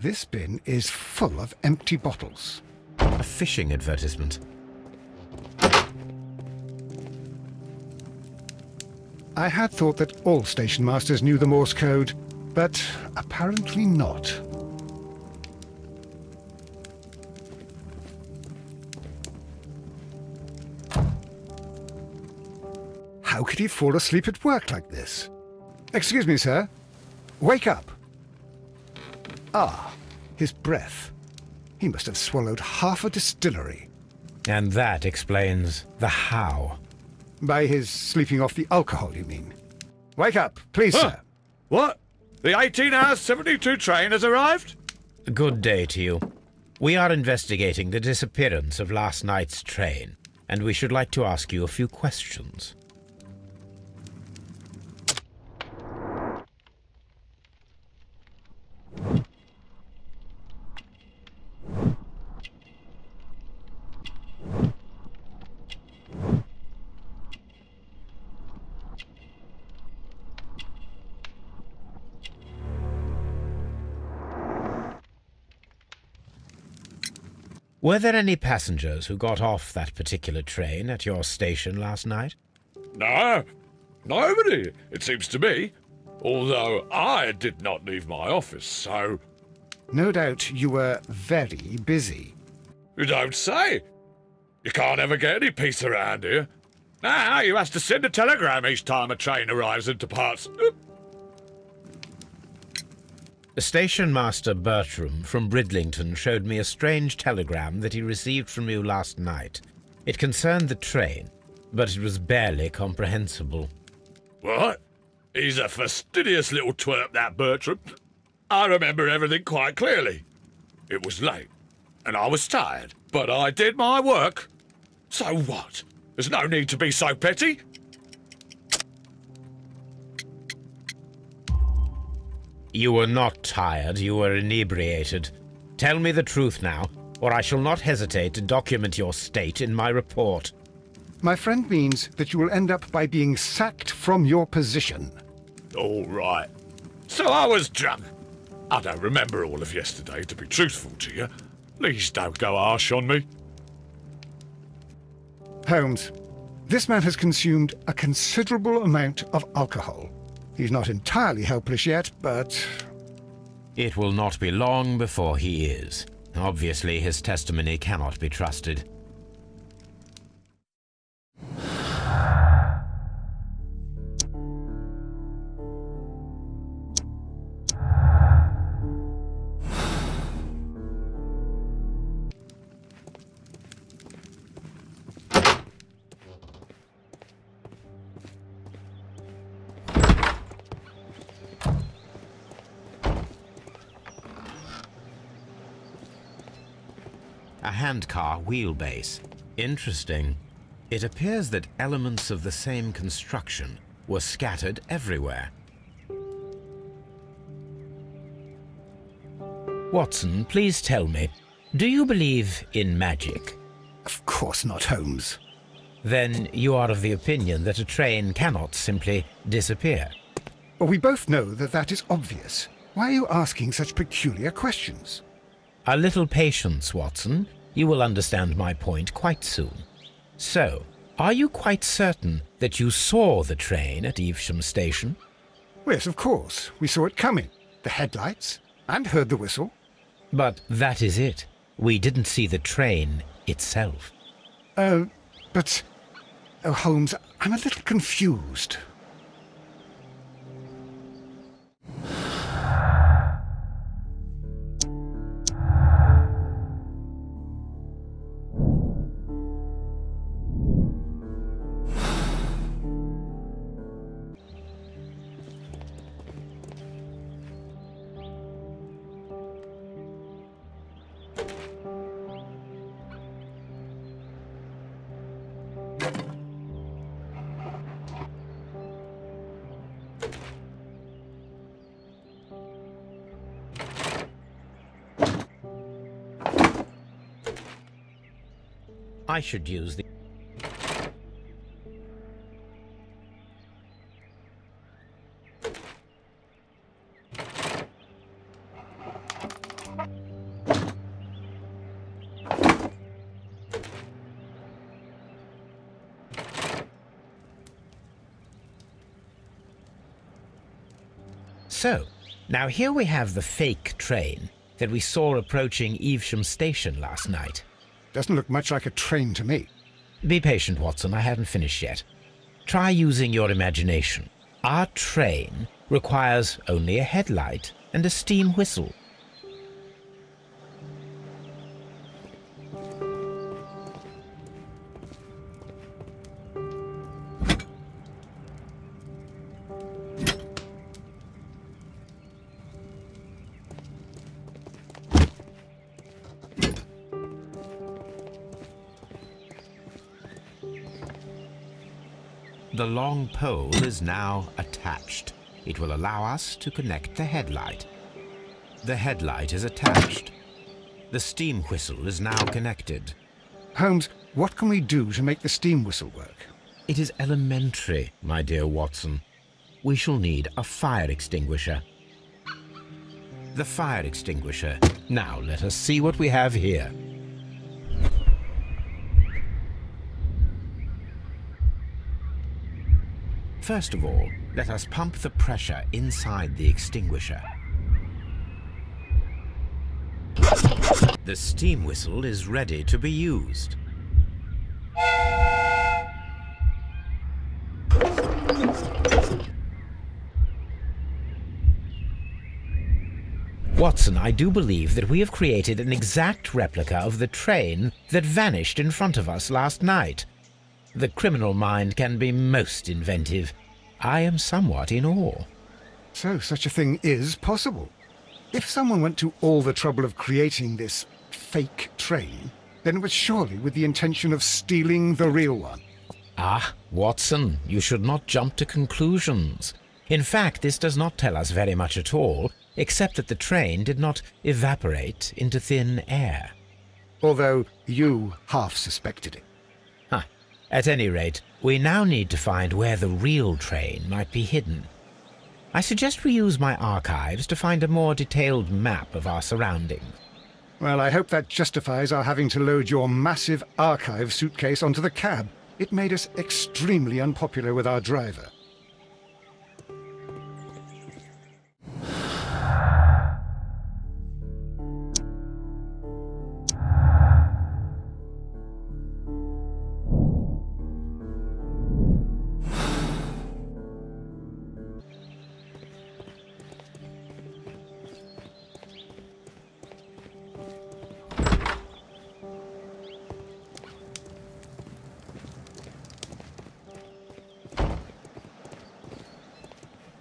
This bin is full of empty bottles. A fishing advertisement. I had thought that all station masters knew the Morse code, but apparently not. How could he fall asleep at work like this? Excuse me, sir. Wake up. Ah, his breath. He must have swallowed half a distillery. And that explains the how. By his sleeping off the alcohol, you mean? Wake up, please, sir. What? The 18-hour 72 train has arrived? Good day to you. We are investigating the disappearance of last night's train, and we should like to ask you a few questions. Were there any passengers who got off that particular train at your station last night? No, nobody, it seems to me. Although I did not leave my office, so... No doubt you were very busy. You don't say. You can't ever get any peace around here. Now you have to send a telegram each time a train arrives and departs. Station Master Bertram from Bridlington showed me a strange telegram that he received from you last night. It concerned the train, but it was barely comprehensible. What? He's a fastidious little twerp, that Bertram. I remember everything quite clearly. It was late, and I was tired, but I did my work. So what? There's no need to be so petty. You were not tired, you were inebriated. Tell me the truth now, or I shall not hesitate to document your state in my report. My friend means that you will end up by being sacked from your position. All right. So I was drunk. I don't remember all of yesterday, to be truthful to you. Please don't go harsh on me. Holmes, this man has consumed a considerable amount of alcohol. He's not entirely helpless yet, but... It will not be long before he is. Obviously, his testimony cannot be trusted. A handcar wheelbase. Interesting. It appears that elements of the same construction were scattered everywhere. Watson, please tell me, do you believe in magic? Of course not, Holmes. Then you are of the opinion that a train cannot simply disappear. Well, we both know that that is obvious. Why are you asking such peculiar questions? A little patience, Watson. You will understand my point quite soon. So, are you quite certain that you saw the train at Evesham Station? Yes, of course. We saw it coming. The headlights, and heard the whistle. But that is it. We didn't see the train itself. But... Oh, Holmes, I'm a little confused. I should use the... So, now here we have the fake train that we saw approaching Evesham Station last night. Doesn't look much like a train to me. Be patient, Watson, I haven't finished yet. Try using your imagination. Our train requires only a headlight and a steam whistle. The long pole is now attached. It will allow us to connect the headlight. The headlight is attached. The steam whistle is now connected. Holmes, what can we do to make the steam whistle work? It is elementary, my dear Watson. We shall need a fire extinguisher. The fire extinguisher. Now let us see what we have here. First of all, let us pump the pressure inside the extinguisher. The steam whistle is ready to be used. Watson, I do believe that we have created an exact replica of the train that vanished in front of us last night. The criminal mind can be most inventive. I am somewhat in awe. So such a thing is possible. If someone went to all the trouble of creating this fake train, then it was surely with the intention of stealing the real one. Ah, Watson, you should not jump to conclusions. In fact, this does not tell us very much at all, except that the train did not evaporate into thin air. Although you half suspected it. At any rate, we now need to find where the real train might be hidden. I suggest we use my archives to find a more detailed map of our surroundings. Well, I hope that justifies our having to load your massive archive suitcase onto the cab. It made us extremely unpopular with our driver.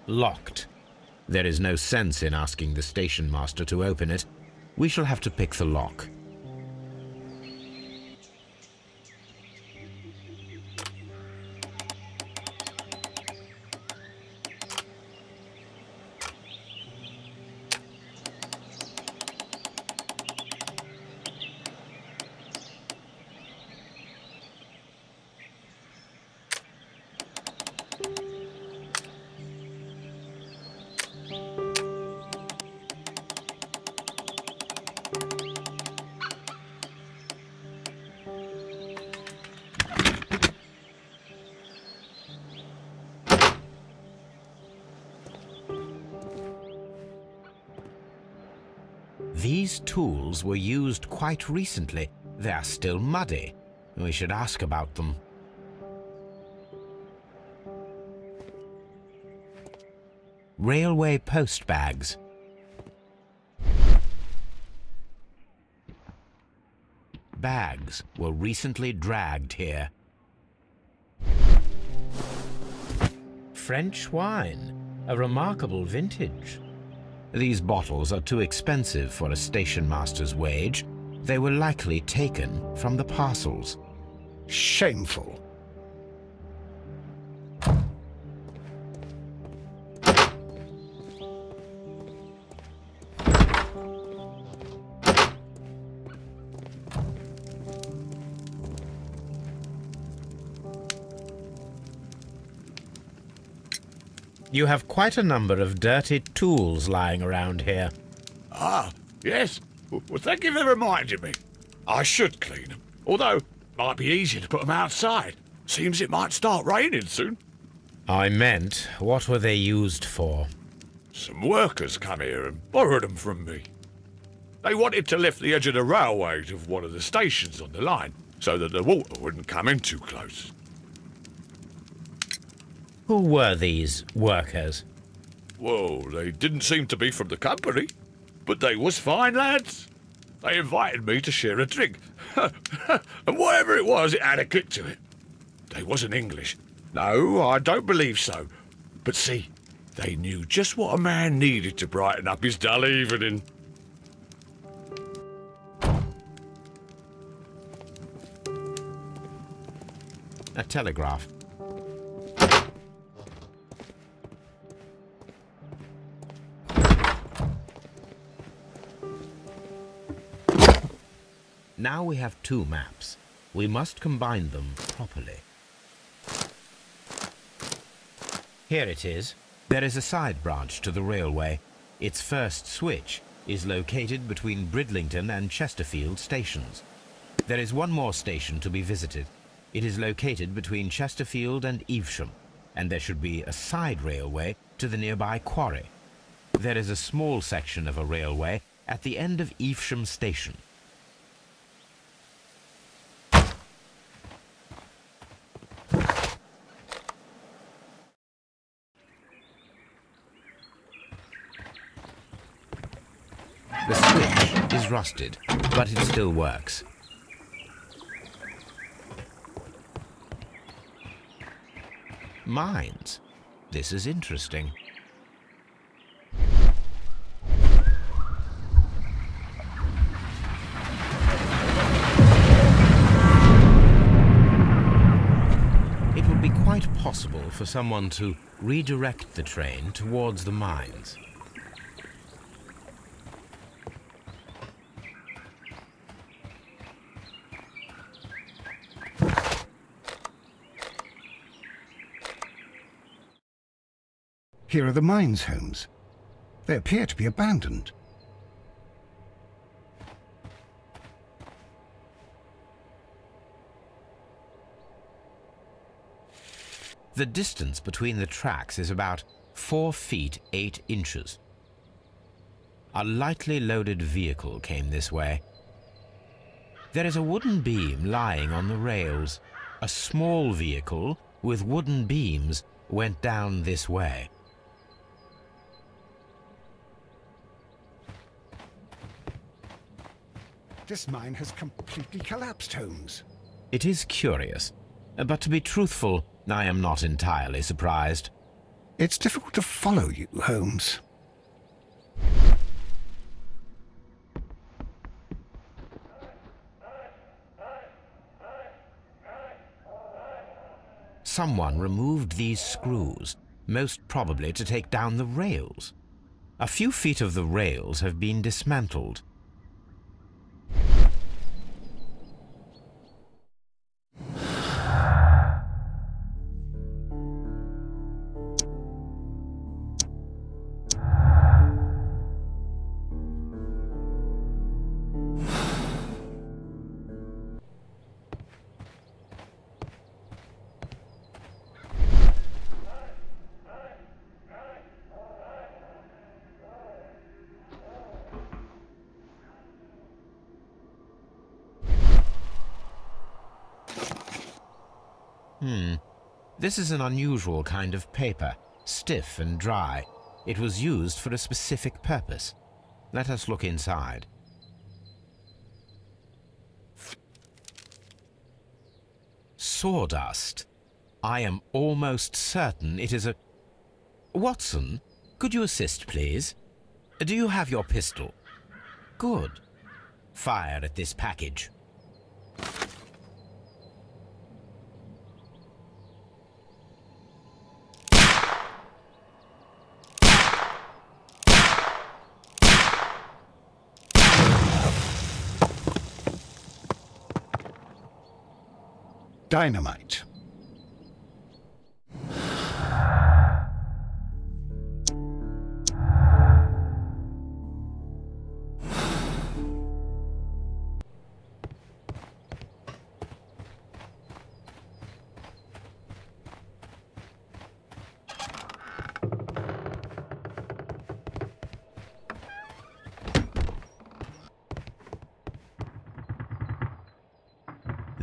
Locked. There is no sense in asking the station master to open it. We shall have to pick the lock. These tools were used quite recently. They are still muddy. We should ask about them. Railway post bags. Bags were recently dragged here. French wine, a remarkable vintage. These bottles are too expensive for a station master's wage. They were likely taken from the parcels. Shameful. You have quite a number of dirty tools lying around here. Ah, yes. Well, thank you for reminding me. I should clean them. Although, it might be easier to put them outside. Seems it might start raining soon. I meant, what were they used for? Some workers come here and borrowed them from me. They wanted to lift the edge of the railway to one of the stations on the line, so that the water wouldn't come in too close. Who were these workers? Well, they didn't seem to be from the company, but they was fine lads. They invited me to share a drink, and whatever it was, it had a kick to it. They wasn't English. No, I don't believe so. But see, they knew just what a man needed to brighten up his dull evening. A telegraph. Now we have two maps. We must combine them properly. Here it is. There is a side branch to the railway. Its first switch is located between Bridlington and Chesterfield stations. There is one more station to be visited. It is located between Chesterfield and Evesham, and there should be a side railway to the nearby quarry. There is a small section of a railway at the end of Evesham station. The switch is rusted, but it still works. Mines. This is interesting. It would be quite possible for someone to redirect the train towards the mines. Here are the mines homes. They appear to be abandoned. The distance between the tracks is about 4 feet 8 inches. A lightly loaded vehicle came this way. There is a wooden beam lying on the rails. A small vehicle with wooden beams went down this way. This mine has completely collapsed, Holmes. It is curious, but to be truthful, I am not entirely surprised. It's difficult to follow you, Holmes. Someone removed these screws, most probably to take down the rails. A few feet of the rails have been dismantled. This is an unusual kind of paper, stiff and dry. It was used for a specific purpose. Let us look inside. Sawdust. I am almost certain it is a... Watson, could you assist, please? Do you have your pistol? Good. Fire at this package. Dynamite.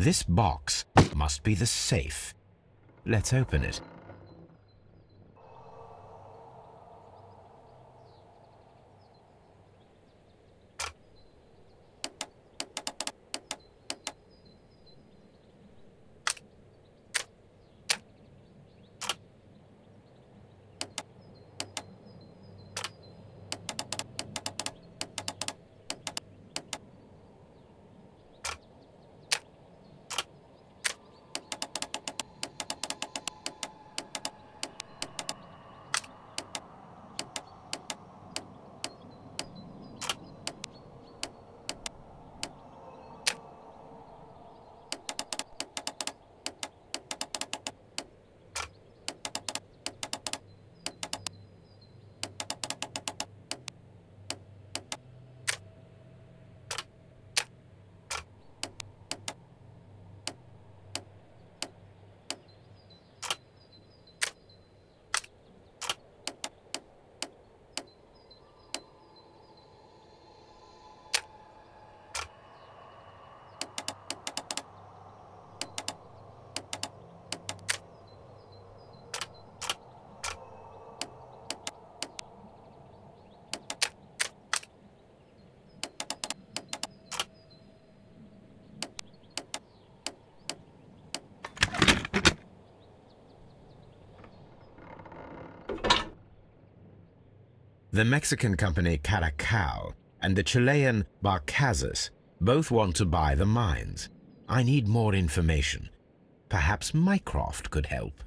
This box must be the safe. Let's open it. The Mexican company Caracal and the Chilean Barcazas both want to buy the mines. I need more information. Perhaps Mycroft could help.